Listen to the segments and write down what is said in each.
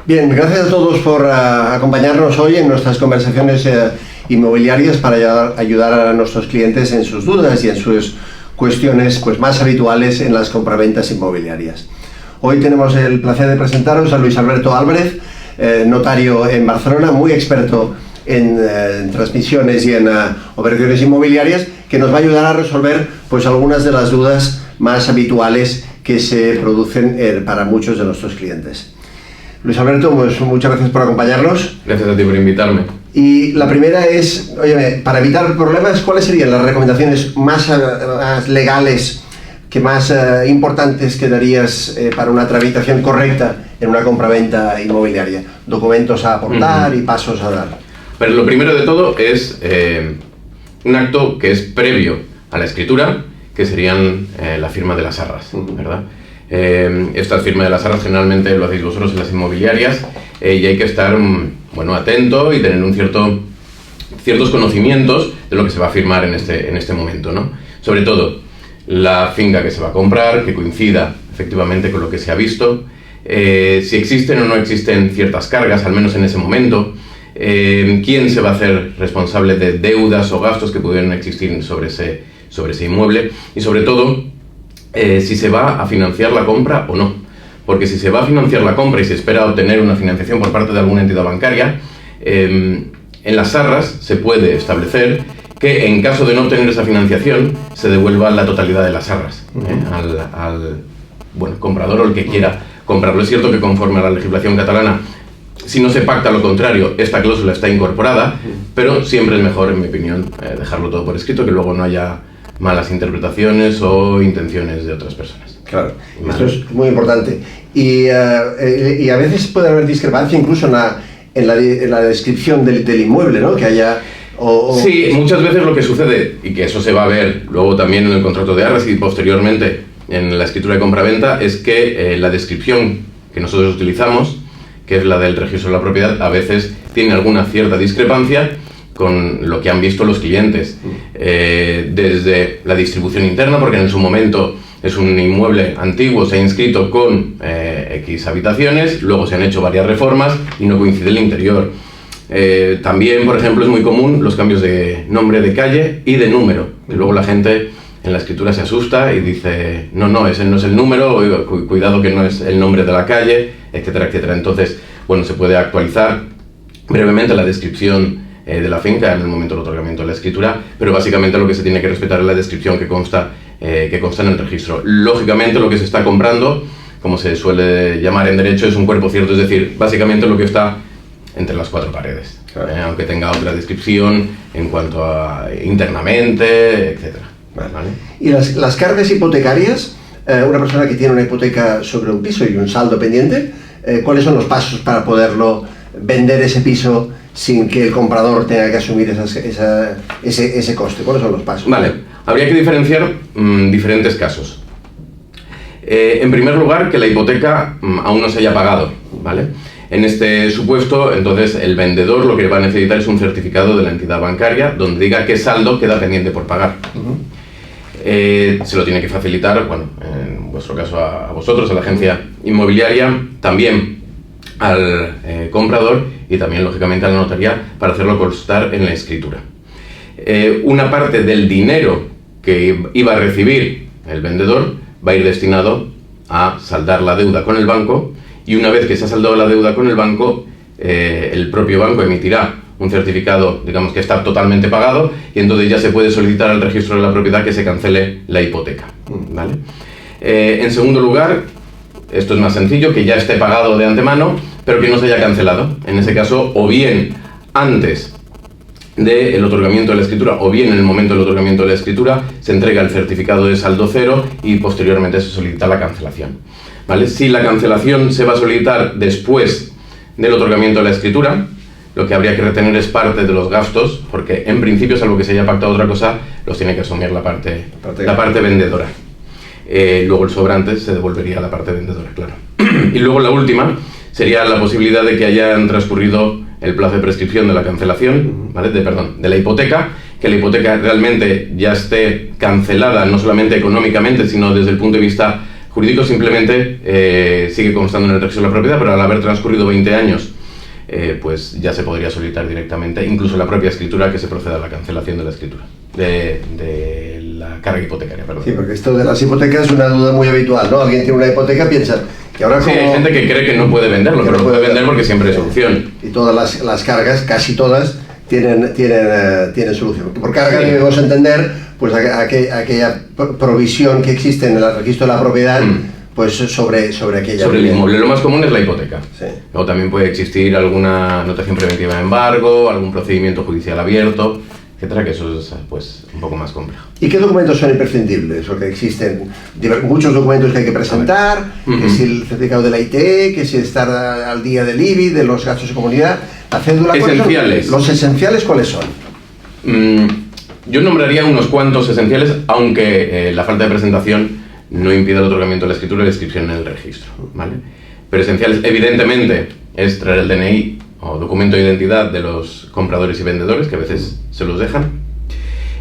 Bien, gracias a todos por acompañarnos hoy en nuestras conversaciones inmobiliarias para ayudar a nuestros clientes en sus dudas y en sus cuestiones pues, más habituales en las compraventas inmobiliarias. Hoy tenemos el placer de presentaros a Luis Alberto Álvarez, notario en Barcelona, muy experto en transmisiones y en operaciones inmobiliarias, que nos va a ayudar a resolver pues, algunas de las dudas más habituales que se producen para muchos de nuestros clientes. Luis Alberto, pues muchas gracias por acompañarnos. Gracias a ti por invitarme. Y la primera es, óyeme, para evitar problemas, ¿cuáles serían las recomendaciones más legales, más importantes que darías para una tramitación correcta en una compraventa inmobiliaria? Documentos a aportar y pasos a dar. Pero lo primero de todo es un acto que es previo a la escritura, que serían la firma de las arras, ¿verdad? Esta firma de las arras generalmente lo hacéis vosotros en las inmobiliarias y hay que estar atento y tener ciertos conocimientos de lo que se va a firmar en este momento, ¿no? Sobre todo la finca que se va a comprar, que coincida efectivamente con lo que se ha visto, si existen o no existen ciertas cargas, al menos en ese momento, quién se va a hacer responsable de deudas o gastos que pudieran existir sobre ese inmueble y sobre todo si se va a financiar la compra o no. Porque si se va a financiar la compra y se espera obtener una financiación por parte de alguna entidad bancaria, en las arras se puede establecer que en caso de no obtener esa financiación se devuelva la totalidad de las arras al comprador o el que quiera comprarlo. Es cierto que conforme a la legislación catalana, si no se pacta lo contrario, esta cláusula está incorporada, pero siempre es mejor, en mi opinión, dejarlo todo por escrito, que luego no haya malas interpretaciones o intenciones de otras personas. Claro, esto es muy importante. Y a veces puede haber discrepancia incluso en la descripción del inmueble, ¿no? Que haya... Sí, muchas veces lo que sucede, y que eso se va a ver luego también en el contrato de arras y posteriormente en la escritura de compraventa, es que la descripción que nosotros utilizamos, que es la del registro de la propiedad, a veces tiene alguna cierta discrepancia con lo que han visto los clientes, desde la distribución interna, porque en su momento es un inmueble antiguo, se ha inscrito con X habitaciones, luego se han hecho varias reformas y no coincide el interior. También, por ejemplo, es muy común los cambios de nombre de calle y de número, que luego la gente en la escritura se asusta y dice, no, ese no es el número, cuidado que no es el nombre de la calle, etcétera, etcétera. Entonces, se puede actualizar brevemente la descripción de la finca en el momento del otorgamiento de la escritura, pero básicamente lo que se tiene que respetar es la descripción que consta en el registro. Lógicamente lo que se está comprando, como se suele llamar en derecho, es un cuerpo cierto, es decir, básicamente lo que está entre las cuatro paredes, aunque tenga otra descripción en cuanto a internamente, etcétera. ¿Vale? Y las cargas hipotecarias, una persona que tiene una hipoteca sobre un piso y un saldo pendiente, ¿cuáles son los pasos para poderlo vender ese piso sin que el comprador tenga que asumir ese coste? ¿Cuáles son los pasos? Vale, habría que diferenciar diferentes casos. En primer lugar, que la hipoteca aún no se haya pagado, ¿vale? En este supuesto, entonces, el vendedor lo que va a necesitar es un certificado de la entidad bancaria donde diga qué saldo queda pendiente por pagar. Se lo tiene que facilitar, en vuestro caso a vosotros, a la agencia inmobiliaria, también al comprador y también, lógicamente, a la notaría para hacerlo constar en la escritura. Una parte del dinero que iba a recibir el vendedor va a ir destinado a saldar la deuda con el banco y una vez que se ha saldado la deuda con el banco, el propio banco emitirá un certificado, digamos, que está totalmente pagado y entonces ya se puede solicitar al registro de la propiedad que se cancele la hipoteca, ¿vale? En segundo lugar, esto es más sencillo, que ya esté pagado de antemano, pero que no se haya cancelado. En ese caso, o bien antes del otorgamiento de la escritura, o bien en el momento del otorgamiento de la escritura, se entrega el certificado de saldo cero y posteriormente se solicita la cancelación, ¿vale? Si la cancelación se va a solicitar después del otorgamiento de la escritura, lo que habría que retener es parte de los gastos, porque en principio, salvo que se haya pactado otra cosa, los tiene que asumir la parte vendedora. Luego el sobrante se devolvería a la parte vendedora, claro. Y luego la última sería la posibilidad de que hayan transcurrido el plazo de prescripción de la cancelación, ¿vale? de la hipoteca, que la hipoteca realmente ya esté cancelada, no solamente económicamente, sino desde el punto de vista Jurídico simplemente sigue constando en el registro de la propiedad, pero al haber transcurrido 20 años, pues ya se podría solicitar directamente, incluso la propia escritura, que se proceda a la cancelación de la escritura, de la carga hipotecaria, perdón. Sí, porque esto de las hipotecas es una duda muy habitual, ¿no? Alguien tiene una hipoteca, piensa que ahora Sí, hay gente que cree que no puede venderlo, pero lo puede vender porque siempre hay solución. Y todas las cargas, casi todas, tienen solución. Por carga Sí. debemos entender pues aquella provisión que existe en el registro de la propiedad, pues sobre aquella. Sobre el inmueble. Lo más común es la hipoteca. Sí. O también puede existir alguna notación preventiva de embargo, algún procedimiento judicial abierto, etcétera, que eso es pues un poco más complejo. ¿Y qué documentos son imprescindibles? Porque existen muchos documentos que hay que presentar, que si el certificado de la ITE, que si estar al día del IBI, de los gastos de comunidad, la cédula. Esenciales. ¿Los esenciales cuáles son? Yo nombraría unos cuantos esenciales, aunque la falta de presentación no impide el otorgamiento de la escritura y la inscripción en el registro, ¿vale? Pero esenciales, evidentemente, es traer el DNI o documento de identidad de los compradores y vendedores, que a veces se los dejan.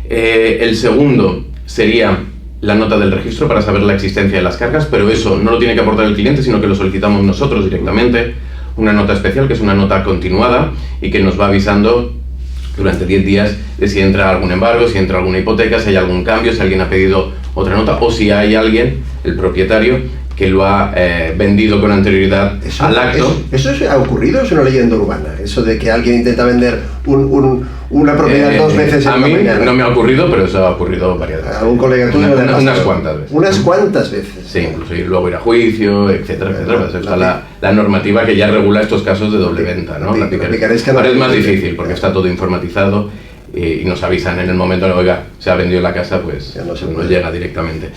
El segundo sería la nota del registro para saber la existencia de las cargas, pero eso no lo tiene que aportar el cliente, sino que lo solicitamos nosotros directamente. Una nota especial, que es una nota continuada y que nos va avisando durante 10 días de si entra algún embargo, si entra alguna hipoteca, si hay algún cambio, si alguien ha pedido otra nota o si hay alguien, el propietario, que lo ha vendido con anterioridad al acto. ¿Eso ha ocurrido? ¿Es una leyenda urbana? Eso de que alguien intenta vender una propiedad 2 veces en a la mí mañana. No me ha ocurrido, pero eso ha ocurrido varias veces. ¿Algún colega tuyo? Unas cuantas veces. ¿Unas cuantas veces? Sí, incluso y luego ir a juicio, etcétera, etcétera. Pues está la normativa que ya regula estos casos de doble venta, ¿no? La picaresca. Ahora es más difícil porque está todo informatizado y nos avisan en el momento de, oiga, se ha vendido la casa, pues nos llega directamente.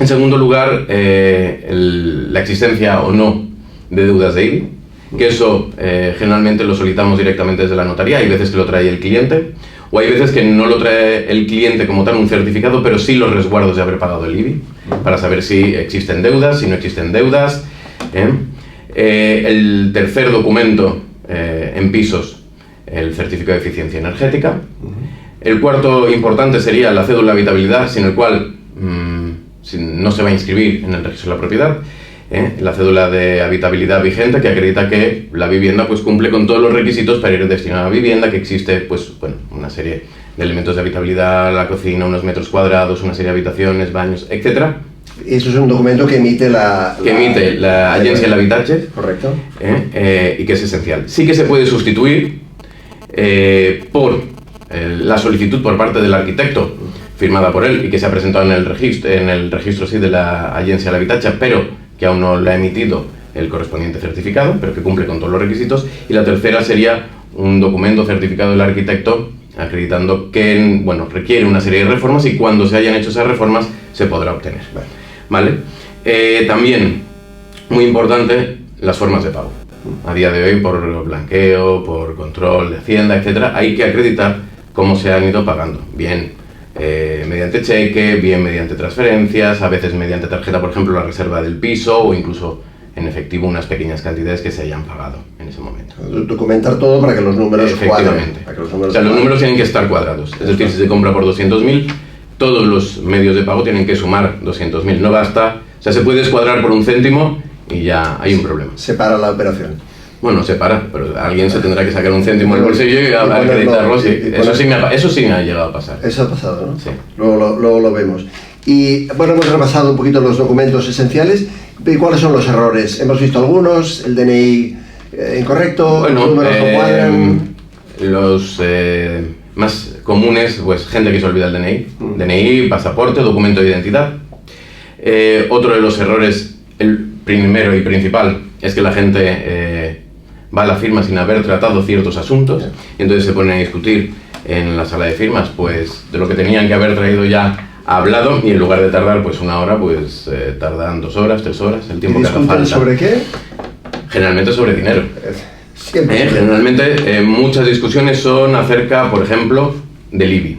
En segundo lugar, la existencia o no de deudas de IBI, que eso generalmente lo solicitamos directamente desde la notaría. Hay veces que lo trae el cliente, o hay veces que no lo trae el cliente como tal, un certificado, pero sí los resguardos de haber pagado el IBI, para saber si existen deudas, si no existen deudas. El tercer documento en pisos, el certificado de eficiencia energética. El cuarto importante sería la cédula de habitabilidad, sin el cual no se va a inscribir en el registro de la propiedad. La cédula de habitabilidad vigente, que acredita que la vivienda pues cumple con todos los requisitos para ir destinada a vivienda, que existe pues bueno, una serie de elementos de habitabilidad, la cocina, unos metros cuadrados, una serie de habitaciones, baños, etcétera. Eso es un documento que emite la Agencia del Habitatge. Correcto. Y que es esencial. Sí que se puede sustituir por la solicitud por parte del arquitecto, firmada por él y que se ha presentado en el registro sí, de la Agencia del Habitatge, pero que aún no le ha emitido el correspondiente certificado, pero que cumple con todos los requisitos. Y la tercera sería un documento certificado del arquitecto acreditando que requiere una serie de reformas y cuando se hayan hecho esas reformas se podrá obtener. ¿Vale? También, muy importante, las formas de pago. A día de hoy, por blanqueo, por control de Hacienda, etcétera, hay que acreditar cómo se han ido pagando. Bien mediante cheque, bien mediante transferencias, a veces mediante tarjeta, por ejemplo, la reserva del piso o incluso en efectivo unas pequeñas cantidades que se hayan pagado en ese momento. Documentar todo para que los números cuadren. Los números tienen que estar cuadrados. Es decir, si se compra por 200.000, todos los medios de pago tienen que sumar 200.000. No basta, o sea, se puede descuadrar por un céntimo y ya hay un problema. Se para la operación. Bueno, se para, pero alguien se tendrá que sacar un céntimo del bolsillo y acreditarlo. Sí. Eso sí me ha llegado a pasar. Eso ha pasado, ¿no? Sí. Luego lo vemos. Y bueno, hemos repasado un poquito los documentos esenciales. ¿Cuáles son los errores? Hemos visto algunos, el DNI incorrecto, los números no cuadran. Los más comunes, pues gente que se olvida el DNI. DNI, pasaporte, documento de identidad. Otro de los errores, el primero y principal, es que la gente va a la firma sin haber tratado ciertos asuntos y entonces se ponen a discutir en la sala de firmas pues de lo que tenían que haber traído ya hablado y en lugar de tardar pues 1 hora pues tardan 2 horas, 3 horas, el tiempo que haga falta. ¿Sobre qué? Generalmente sobre dinero. Siempre. Generalmente muchas discusiones son acerca, por ejemplo, del IBI.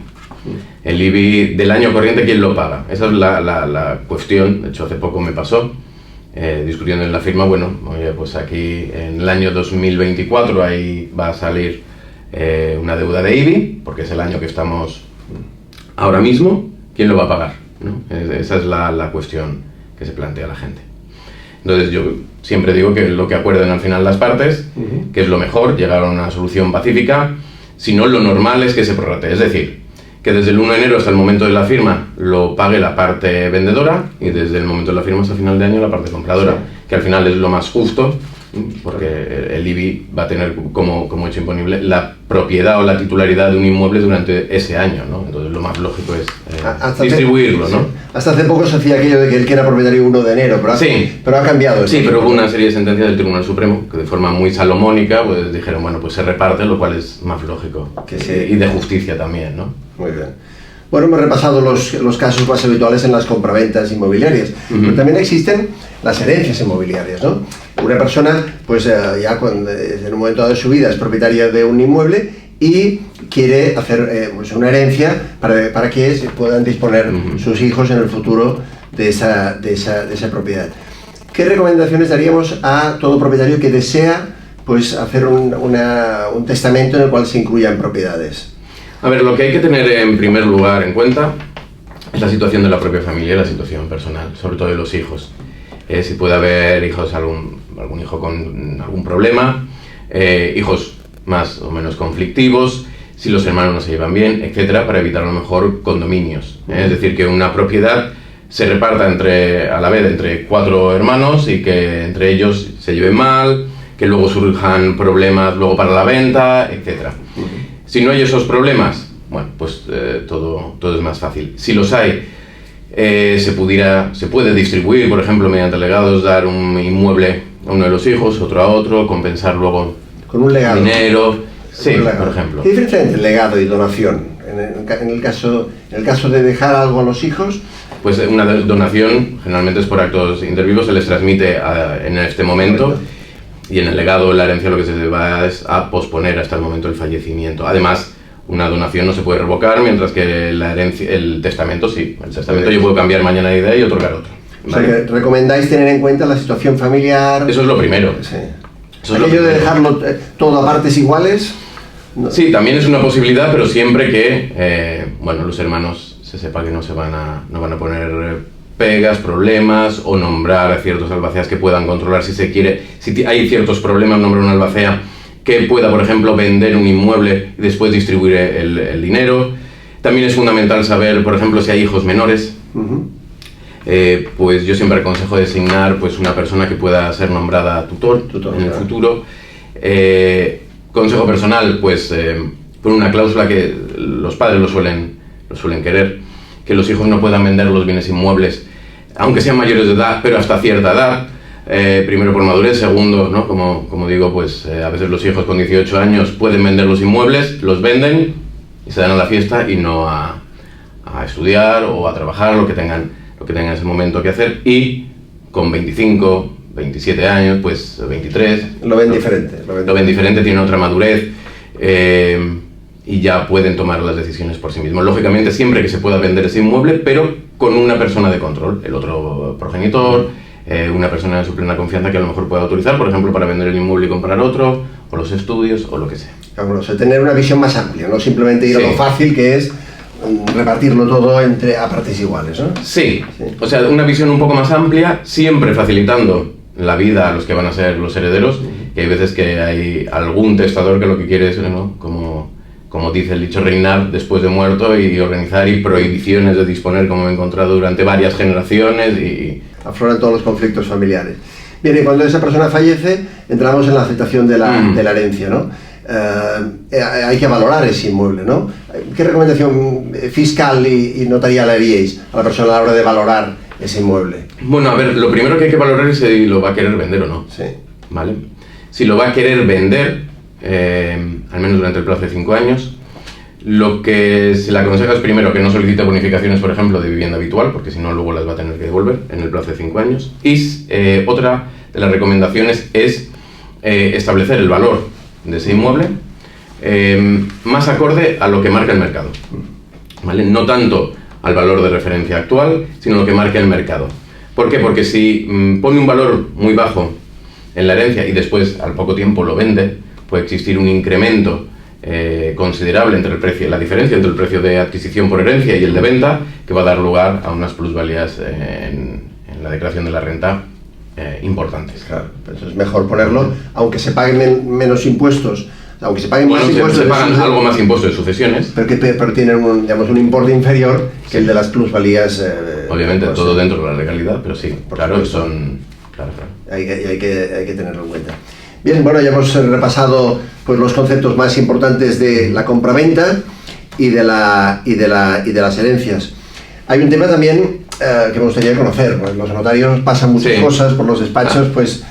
El IBI del año corriente, ¿quién lo paga? Esa es la cuestión. De hecho, hace poco me pasó discutiendo en la firma, oye, pues aquí en el año 2024 ahí va a salir una deuda de IBI, porque es el año que estamos ahora mismo. ¿Quién lo va a pagar? ¿no? Esa es la cuestión que se plantea la gente. Entonces yo siempre digo que lo que acuerden al final las partes, que es lo mejor, llegar a una solución pacífica. Si no, lo normal es que se prorrate, es decir, que desde el 1 de enero hasta el momento de la firma lo pague la parte vendedora y desde el momento de la firma hasta final de año la parte compradora, que al final es lo más justo, porque el IBI va a tener como hecho imponible la propiedad o la titularidad de un inmueble durante ese año, ¿no? Entonces lo más lógico es distribuirlo, ¿no? Sí. Hasta hace poco se hacía aquello de que él que era propietario 1 de enero, pero ha cambiado. Sí, pero hubo una serie de sentencias del Tribunal Supremo que de forma muy salomónica pues dijeron, bueno, pues se reparte, lo cual es más lógico y de justicia también, ¿no? Muy bien. Bueno, hemos repasado los casos más habituales en las compraventas inmobiliarias, pero también existen las herencias inmobiliarias, ¿no? Una persona, pues ya cuando, en un momento dado de su vida es propietaria de un inmueble y quiere hacer pues una herencia para que se puedan disponer sus hijos en el futuro de esa propiedad. ¿Qué recomendaciones daríamos a todo propietario que desea pues hacer un testamento en el cual se incluyan propiedades? A ver, lo que hay que tener en primer lugar en cuenta es la situación de la propia familia y la situación personal, sobre todo de los hijos. Si puede haber hijos, algún hijo con algún problema, hijos más o menos conflictivos, si los hermanos no se llevan bien, etcétera, para evitar a lo mejor condominios. Es decir, que una propiedad se reparta a la vez entre 4 hermanos y que entre ellos se lleven mal, que luego surjan problemas luego para la venta, etcétera. Si no hay esos problemas, bueno, pues todo es más fácil. Si los hay, se puede distribuir, por ejemplo, mediante legados, dar un inmueble a uno de los hijos, otro a otro, compensar luego con un legado. Dinero. Sí, por ejemplo. ¿Qué diferencia entre legado y donación? En el caso de dejar algo a los hijos. Pues una donación generalmente es por actos intervivos, se les transmite en este momento. Y en el legado, la herencia, lo que se va es a posponer hasta el momento del fallecimiento. Además, una donación no se puede revocar, mientras que el testamento sí. El testamento yo puedo cambiar mañana de idea y otorgar otro. ¿Vale? O sea, que recomendáis tener en cuenta la situación familiar. Eso es lo primero. Sí. Aquello de dejarlo todo a partes iguales. No. Sí, también es una posibilidad, pero siempre que los hermanos se sepa que no van a poner pegas, problemas o nombrar a ciertos albaceas que puedan controlar si se quiere. Si hay ciertos problemas, nombrar un albacea que pueda, por ejemplo, vender un inmueble y después distribuir el dinero. También es fundamental saber, por ejemplo, si hay hijos menores. Pues yo siempre aconsejo designar pues una persona que pueda ser nombrada tutor en el futuro. Consejo personal, pues por una cláusula que los padres lo suelen querer, que los hijos no puedan vender los bienes inmuebles, aunque sean mayores de edad, pero hasta cierta edad. Primero por madurez, segundo, ¿no? Como digo, pues a veces los hijos con 18 años pueden vender los inmuebles, los venden y se dan a la fiesta y no a estudiar o a trabajar, lo que tengan en ese momento que hacer, y con 25, 27 años, pues 23... Lo ven diferente. Lo ven diferente, tienen otra madurez y ya pueden tomar las decisiones por sí mismos. Lógicamente, siempre que se pueda vender ese inmueble, pero con una persona de control, el otro progenitor, una persona de su plena confianza que a lo mejor pueda autorizar, por ejemplo, para vender el inmueble y comprar otro, o los estudios, o lo que sea. Claro, o sea, tener una visión más amplia, no simplemente ir a lo fácil que es repartirlo todo a partes iguales, ¿no? Sí, o sea, una visión un poco más amplia, siempre facilitando la vida a los que van a ser los herederos, que hay veces que hay algún testador que lo que quiere es, ¿no? Como dice el dicho, reinar después de muerto y organizar y prohibiciones de disponer, como he encontrado durante varias generaciones y... Afloran todos los conflictos familiares. Bien, y cuando esa persona fallece, entramos en la aceptación de la herencia, ¿no? Hay que valorar ese inmueble, ¿no? ¿Qué recomendación fiscal y notarial haríais a la persona a la hora de valorar ese inmueble? Bueno, a ver, lo primero que hay que valorar es si lo va a querer vender o no. Sí. ¿Vale? Si lo va a querer vender, al menos durante el plazo de 5 años, lo que se le aconseja es primero que no solicite bonificaciones, por ejemplo, de vivienda habitual, porque si no luego las va a tener que devolver en el plazo de 5 años. Y otra de las recomendaciones es establecer el valor de ese inmueble más acorde a lo que marca el mercado, ¿vale? No tanto al valor de referencia actual, sino lo que marca el mercado. ¿Por qué? Porque si pone un valor muy bajo en la herencia y después al poco tiempo lo vende, puede existir un incremento considerable entre el precio, la diferencia entre el precio de adquisición por herencia y el de venta, que va a dar lugar a unas plusvalías en la declaración de la renta importantes. Claro, pues es mejor ponerlo, aunque se paguen menos impuestos, aunque se paguen más impuestos. Se pagan algo más impuestos de sucesiones. Pero tienen un importe inferior que el de las plusvalías. Obviamente, pues, todo dentro de la legalidad, pero sí, claro, son. Claro. Hay que tenerlo en cuenta. Bien, bueno, ya hemos repasado pues los conceptos más importantes de la compraventa y de las herencias. Hay un tema también que me gustaría conocer. Pues los notarios pasan muchas cosas por los despachos, pues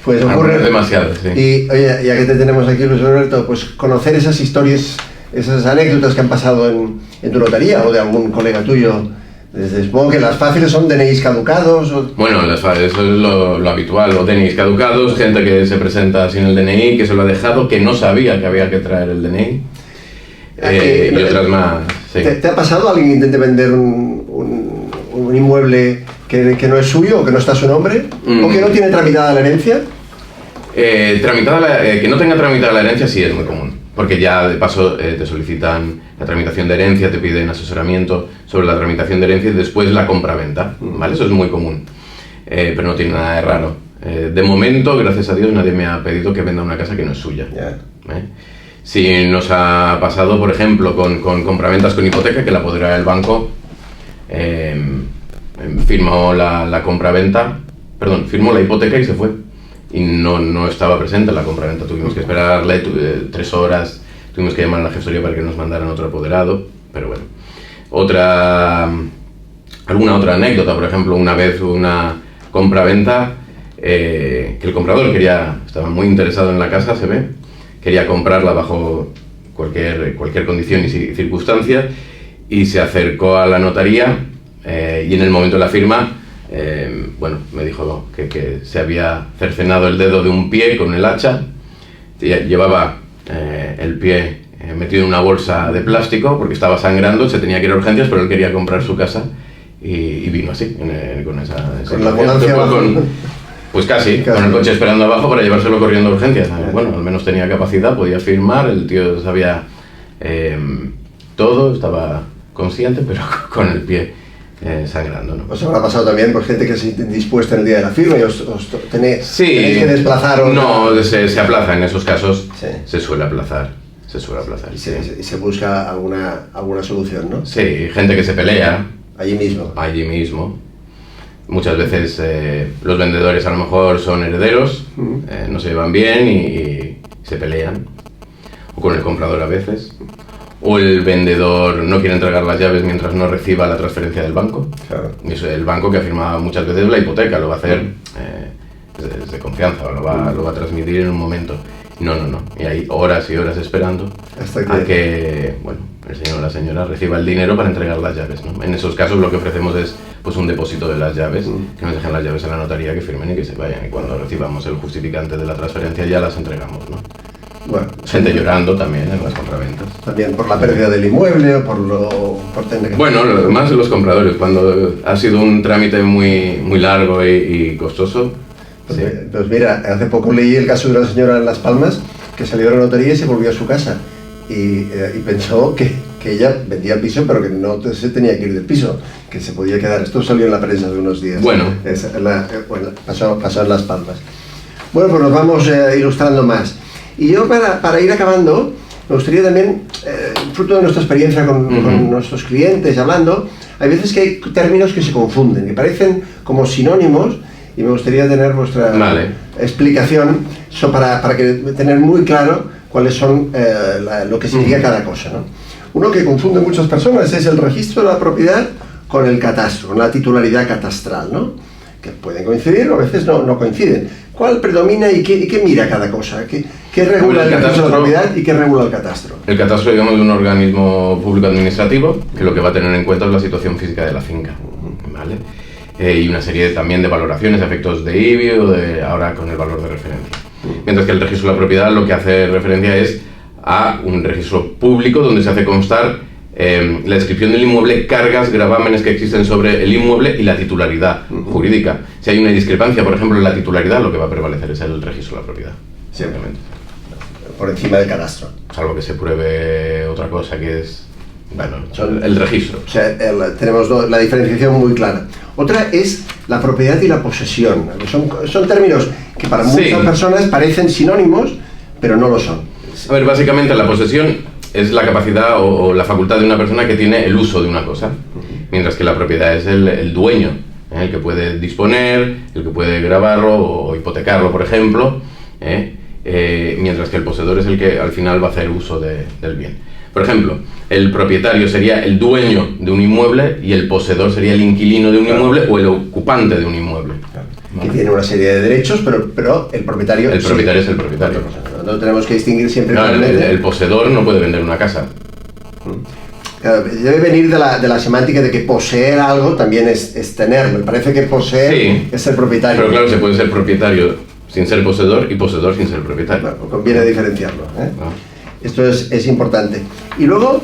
ocurre demasiado, sí. Y oye, ya que te tenemos aquí, Luis Alberto, pues conocer esas historias, esas anécdotas que han pasado en tu notaría o de algún colega tuyo. Supongo que las fáciles son DNIs caducados. Bueno, eso es lo habitual, los DNIs caducados, gente que se presenta sin el DNI, que se lo ha dejado, que no sabía que había que traer el DNI. Y otras más. Sí. ¿Te ha pasado alguien que intente vender un inmueble que no es suyo o que no está a su nombre? ¿O que no tiene tramitada la herencia? Que no tenga tramitada la herencia sí es muy común. Porque ya de paso te solicitan la tramitación de herencia, te piden asesoramiento sobre la tramitación de herencia y después la compraventa, ¿vale? Eso es muy común, pero no tiene nada de raro. De momento, gracias a Dios, nadie me ha pedido que venda una casa que no es suya. Si nos ha pasado, por ejemplo, con compraventas con hipoteca, que la apodera el banco, firmó la compraventa, perdón, firmó la hipoteca y se fue. Y no estaba presente en la compraventa, tuvimos que esperarle 3 horas, tuvimos que llamar a la gestoría para que nos mandaran otro apoderado, pero bueno. Alguna otra anécdota, por ejemplo, una vez una compraventa que el comprador estaba muy interesado en la casa, se ve, quería comprarla bajo cualquier condición y circunstancia, y se acercó a la notaría y en el momento de la firma me dijo que se había cercenado el dedo de un pie con el hacha, llevaba el pie metido en una bolsa de plástico porque estaba sangrando, se tenía que ir a urgencias, pero él quería comprar su casa y vino así, con esa con la ambulancia pues casi, con el coche esperando abajo para llevárselo corriendo a urgencias. Bueno, al menos tenía capacidad, podía firmar, el tío sabía todo, estaba consciente, pero con el pie sangrando, ¿no? ¿Os habrá pasado también por gente que se dispuesta en el día de la firma y os tenéis que desplazar? No, se aplaza en esos casos, se suele aplazar. Y se busca alguna solución, ¿no? Sí, gente que se pelea. Allí mismo. Muchas veces los vendedores a lo mejor son herederos, no se llevan bien y se pelean. O con el comprador a veces. O el vendedor no quiere entregar las llaves mientras no reciba la transferencia del banco. Claro. Y eso, el banco que ha firmado muchas veces la hipoteca lo va a hacer de confianza, lo va a transmitir en un momento. No. Y hay horas y horas esperando a que el señor o la señora reciba el dinero para entregar las llaves, ¿no? En esos casos lo que ofrecemos es pues un depósito de las llaves, que nos dejen las llaves en la notaría, que firmen y que se vayan. Y cuando recibamos el justificante de la transferencia ya las entregamos, ¿no? Bueno, gente llorando también en las compraventas. También por la pérdida del inmueble o por tener que... Bueno, más de los compradores, cuando ha sido un trámite muy largo y costoso. Pues mira, hace poco leí el caso de una señora en Las Palmas que salió de la notaría y se volvió a su casa y pensó que ella vendía el piso, pero que no se tenía que ir del piso, que se podía quedar. Esto salió en la prensa hace unos días. Pasó en Las Palmas. Bueno, pues nos vamos ilustrando más. Y yo para ir acabando, me gustaría también, fruto de nuestra experiencia con nuestros clientes hablando, hay veces que hay términos que se confunden, que parecen como sinónimos, y me gustaría tener vuestra explicación para tener muy claro cuáles son lo que significa cada cosa, ¿no? Uno que confunde muchas personas es el registro de la propiedad con el catastro, con la titularidad catastral, ¿no? Que pueden coincidir o a veces no coinciden. ¿Cuál predomina y qué mira cada cosa? ¿Qué regula el registro de la propiedad y qué regula el catastro? El catastro, digamos, es un organismo público administrativo que lo que va a tener en cuenta es la situación física de la finca, ¿vale? Y una serie también de valoraciones, efectos de IBI o ahora con el valor de referencia. Mientras que el registro de la propiedad lo que hace referencia es a un registro público donde se hace constar la descripción del inmueble, cargas, gravámenes que existen sobre el inmueble y la titularidad jurídica. Si hay una discrepancia, por ejemplo, en la titularidad, lo que va a prevalecer es el registro de la propiedad. Simplemente. por encima del cadastro. Salvo que se pruebe otra cosa que es, bueno, Son- el registro. O sea, tenemos la diferenciación muy clara. Otra es la propiedad y la posesión. Son términos que para Sí. muchas personas parecen sinónimos, pero no lo son. A ver, básicamente la posesión es la capacidad o la facultad de una persona que tiene el uso de una cosa, mientras que la propiedad es el dueño, el que puede disponer, el que puede grabarlo o hipotecarlo, por ejemplo, mientras que el poseedor es el que al final va a hacer uso del bien. Por ejemplo, el propietario sería el dueño de un inmueble y el poseedor sería el inquilino de un inmueble o el ocupante de un inmueble. Que tiene una serie de derechos, pero el propietario... El sí. propietario es el propietario. No tenemos que distinguir siempre No, claramente. el poseedor no puede vender una casa. Claro, debe venir de la semántica de que poseer algo también es tenerlo. Me parece que poseer Sí. es ser propietario. Pero claro, se puede ser propietario sin ser poseedor y poseedor sin ser propietario. Bueno, conviene diferenciarlo, ¿eh? ¿No? Esto es importante. Y luego,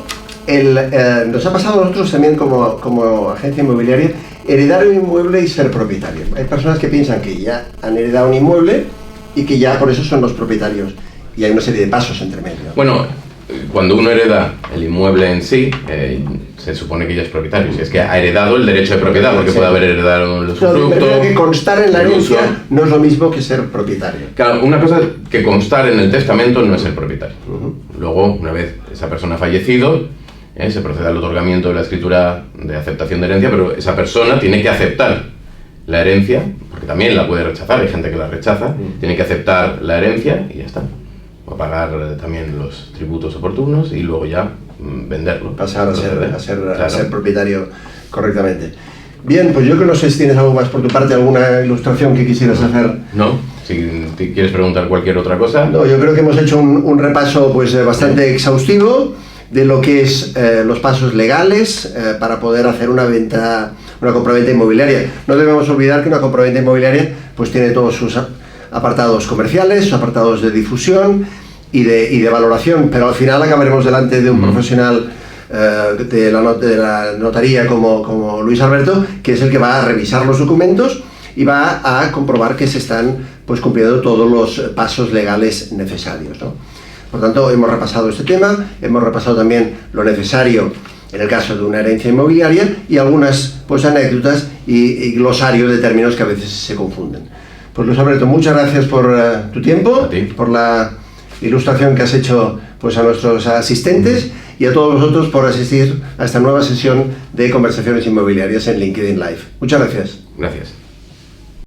nos ha pasado a nosotros también como agencia inmobiliaria heredar un inmueble y ser propietario. Hay personas que piensan que ya han heredado un inmueble y que ya por eso son los propietarios. Y hay una serie de pasos entre medio. Bueno, cuando uno hereda el inmueble en sí, se supone que ya es propietario. Si es que ha heredado el derecho de propiedad, porque Sí. puede haber heredado el No, me usufructo. refiero que constar en la el herencia uso. no es lo mismo que ser propietario. Claro, una cosa es que constar en el testamento no es el propietario. Luego, una vez esa persona ha fallecido, se procede al otorgamiento de la escritura de aceptación de herencia, pero esa persona tiene que aceptar la herencia, porque también la puede rechazar, hay gente que la rechaza, tiene que aceptar la herencia y ya está. Va a pagar también los tributos oportunos y luego ya venderlo. Pasar a ser Claro. propietario correctamente. Bien, pues yo creo que no sé si tienes algo más por tu parte, alguna ilustración que quisieras hacer. ¿No? Si te quieres preguntar cualquier otra cosa. No, yo creo que hemos hecho un repaso pues bastante exhaustivo de lo que es los pasos legales para poder hacer una compraventa inmobiliaria. No debemos olvidar que una compraventa inmobiliaria pues tiene todos sus apartados comerciales, sus apartados de difusión y de valoración, pero al final acabaremos delante de un profesional de la notaría como Luis Alberto, que es el que va a revisar los documentos y va a comprobar que se están pues cumpliendo todos los pasos legales necesarios, ¿no? Por tanto, hemos repasado este tema, hemos repasado también lo necesario en el caso de una herencia inmobiliaria y algunas pues anécdotas y glosarios de términos que a veces se confunden. Pues Luis Alberto, muchas gracias por tu tiempo, A ti. por la ilustración que has hecho pues a nuestros asistentes y a todos vosotros por asistir a esta nueva sesión de conversaciones inmobiliarias en LinkedIn Live. Muchas gracias. Gracias.